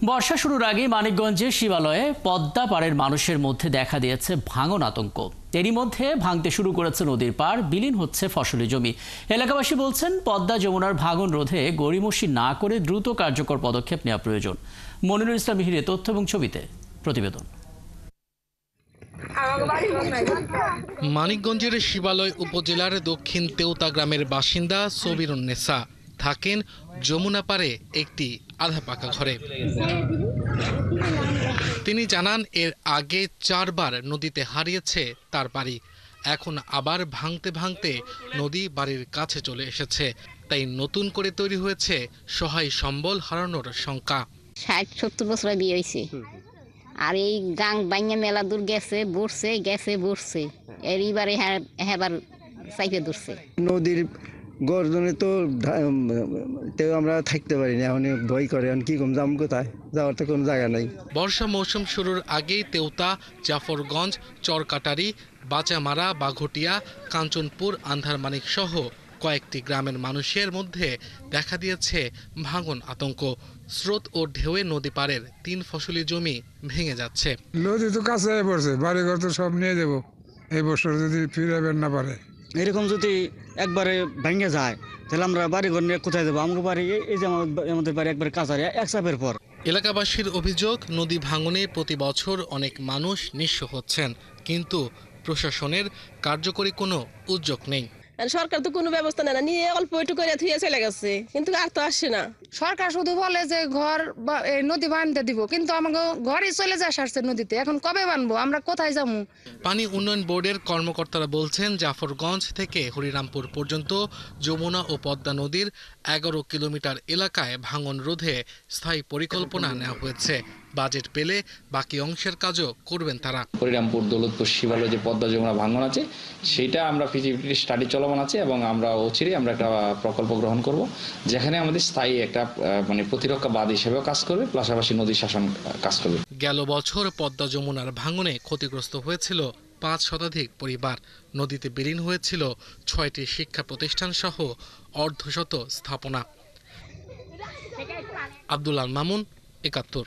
বর্ষা শুরুর আগে মানিকগঞ্জের শিবালয়ে পদ্মা পাড়ের মানুষের মধ্যে দেখা দিয়েছে ভাঙন আতঙ্ক। এরই মধ্যে ভাঙতে শুরু করেছে নদীর পাড়, বিলীন হচ্ছে ফসলি জমি। এলাকাবাসী বলছেন, পদ্মা যমুনার ভাঙন রোধে গড়িমসি না করে দ্রুত কার্যকর পদক্ষেপ নেওয়া প্রয়োজন। মনিরুল ইসলাম মিহিরের তথ্য এবং ছবিতে প্রতিবেদন। মানিকগঞ্জের শিবালয় উপজেলার দক্ষিণ তেওতা গ্রামের বাসিন্দা সবিরুন্নেসা থাকেন যমুনা পাড়ে একটি আধা পাকা ঘরে। তিনি জানান, এর আগে 4 বার নদীতে হারিয়েছে তার বাড়ি। এখন আবার ভাঙতে ভাঙতে নদী বাড়ির কাছে চলে এসেছে। তাই নতুন করে তৈরি হয়েছে সহায় সম্বল হারানোর শঙ্কা। 60-70 বছর বিয়ে হয়েছে, আর এই গাং বাইঙা মেলা দূর গেছে বসছে এইবারে হেবার চাইপে ধরছে। নদীর গর্জনে তো আমরা থাকতে পারি না, এখন ভয় করে। কি কম যাম, কোথায় যাওয়ার তো কোনো জায়গা নাই। বর্ষা মৌসুম শুরুর আগেই তেওতা, জাফরগঞ্জ, চরকাটারি, বাচামারা, বাঘটিয়া, কাঞ্চনপুর, আন্ধারমানিক সহ কয়েকটি গ্রামের মানুষের মধ্যে দেখা দিয়েছে ভাঙন আতঙ্ক। স্রোত ও ঢেউয়ে নদী পাড়ের 3 ফসলি জমি ভেঙে যাচ্ছে। নদী তো কাছে পড়ছে, বাড়িঘর তো সব নিয়ে যাবো এই বছর যদি ফিরাবেন না পারে। এরকম যদি একবারে ভেঙে যায় তাহলে আমরা বাড়িঘর নিয়ে কোথায় যাবো? আমাকে বাড়ি এই যে আমাদের বাড়ি একবার কাছারে এক চাপের পর। এলাকাবাসীর অভিযোগ, নদী ভাঙনে প্রতি বছর অনেক মানুষ নিঃস্ব হচ্ছেন, কিন্তু প্রশাসনের কার্যকরী কোনো উদ্যোগ নেই। সরকার তো কোনো ব্যবস্থা নেয় না, নিয়ে অল্প একটু করে ধুয়ে চলে গেছে, কিন্তু আর তো আসছে না। সরকার শুধু বলে যে ঘর নদী বাঁধতে দিব, কিন্তু আমাকে ঘরই চলে যায় সারছে নদীতে। এখন কবে বানবো, আমরা কোথায় যাবো? পানি উন্নয়ন বোর্ডের কর্মকর্তারা বলছেন, জাফরগঞ্জ থেকে হরিরামপুর পর্যন্ত যমুনা ও পদ্মা নদীর 11 কিলোমিটার এলাকায় ভাঙন রোধে স্থায়ী পরিকল্পনা নেওয়া হয়েছে। বাজেট পেলে বাকি অংশের কাজও করবেন তারা। হরিরামপুর, দৌলতপুর, শিবালয় যে পদ্মা যমুনা ভাঙন আছে, সেটা আমরা ফিজিবিলিটি স্টাডি চলমান আছে এবং আমরা অচিরেই আমরা একটা প্রকল্প গ্রহণ করব, যেখানে আমাদের স্থায়ী একটা প্রতিরক্ষা বাঁধ হিসেবেও কাজ করবে, পাশাপাশি নদী শাসন কাজ করবে। গেল বছর পদ্মা যমুনার ভাঙনে ক্ষতিগ্রস্ত হয়েছিল 5 শতাধিক পরিবার। নদীতে বিলীন হয়েছিল 6টি শিক্ষা প্রতিষ্ঠান সহ অর্ধশত স্থাপনা। আব্দুল আল মামুন, 71।